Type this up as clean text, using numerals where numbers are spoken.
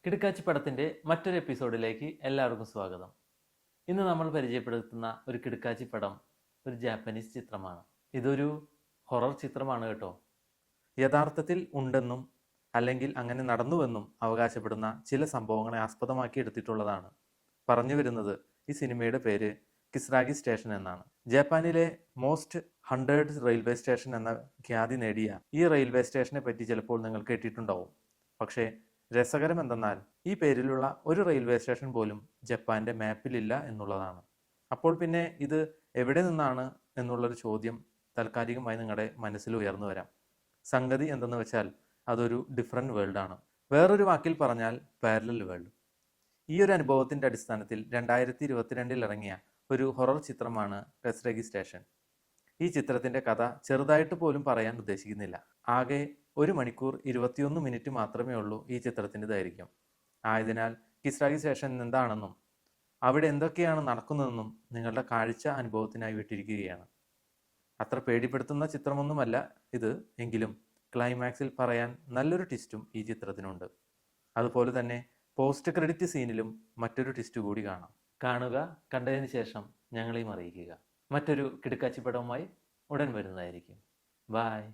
കിടുക്കാച്ചി പടത്തിൻ്റെ മറ്റൊരു എപ്പിസോഡിലേക്ക് എല്ലാവർക്കും സ്വാഗതം. ഇന്ന് നമ്മൾ പരിചയപ്പെടുത്തുന്ന ഒരു കിടുക്കാച്ചി പടം ഒരു ജാപ്പനീസ് ചിത്രമാണ്. ഇതൊരു ഹൊറർ ചിത്രമാണ് കേട്ടോ. യഥാർത്ഥത്തിൽ ഉണ്ടെന്നും അല്ലെങ്കിൽ അങ്ങനെ നടന്നുവെന്നും അവകാശപ്പെടുന്ന ചില സംഭവങ്ങളെ ആസ്പദമാക്കി എടുത്തിട്ടുള്ളതാണ്. പറഞ്ഞു വരുന്നത് ഈ സിനിമയുടെ പേര് കിസ്രാഗി സ്റ്റേഷൻ എന്നാണ്. ജപ്പാനിലെ മോസ്റ്റ് ഹണ്ടേഡ് റെയിൽവേ സ്റ്റേഷൻ എന്ന ഖ്യാതി നേടിയ ഈ റെയിൽവേ സ്റ്റേഷനെ പറ്റി ചിലപ്പോൾ നിങ്ങൾ കേട്ടിട്ടുണ്ടാവും. പക്ഷേ രസകരം എന്തെന്നാൽ ഈ പേരിലുള്ള ഒരു റെയിൽവേ സ്റ്റേഷൻ പോലും ജപ്പാന്റെ മാപ്പിലില്ല എന്നുള്ളതാണ്. അപ്പോൾ പിന്നെ ഇത് എവിടെ നിന്നാണ് എന്നുള്ളൊരു ചോദ്യം താൽക്കാലികമായി നിങ്ങളുടെ മനസ്സിൽ ഉയർന്നു വരാം. സംഗതി എന്തെന്ന് വെച്ചാൽ അതൊരു ഡിഫറെൻറ്റ് വേൾഡാണ്. വേറൊരു വാക്കിൽ പറഞ്ഞാൽ പാരലൽ വേൾഡ്. ഈ ഒരു അനുഭവത്തിൻ്റെ അടിസ്ഥാനത്തിൽ 2022 ഇറങ്ങിയ ഒരു ഹൊറർ ചിത്രമാണ് കിസ്രാഗി സ്റ്റേഷൻ. ഈ ചിത്രത്തിൻ്റെ കഥ ചെറുതായിട്ട് പോലും പറയാൻ ഉദ്ദേശിക്കുന്നില്ല. ആകെ 1 മണിക്കൂർ 21 മിനിറ്റ് മാത്രമേ ഉള്ളൂ ഈ ചിത്രത്തിൻ്റെ ദൈർഘ്യം. ആയതിനാൽ കിസ്രാഗി സ്റ്റേഷൻ എന്താണെന്നും അവിടെ എന്തൊക്കെയാണ് നടക്കുന്നതെന്നും നിങ്ങളുടെ കാഴ്ച അനുഭവത്തിനായി വിട്ടിരിക്കുകയാണ്. അത്ര പേടിപ്പെടുത്തുന്ന ചിത്രമൊന്നുമല്ല ഇത്, എങ്കിലും ക്ലൈമാക്സിൽ പറയാൻ നല്ലൊരു ട്വിസ്റ്റും ഈ ചിത്രത്തിനുണ്ട്. അതുപോലെ തന്നെ പോസ്റ്റ് ക്രെഡിറ്റ് സീനിലും മറ്റൊരു ട്വിസ്റ്റ് കൂടി കാണാം. കാണുക, കണ്ടതിന് ശേഷം ഞങ്ങളെയും അറിയിക്കുക. മറ്റൊരു കിടുക്കാച്ചി പടവുമായി ഉടൻ വരുന്നതായിരിക്കും. ബായ്.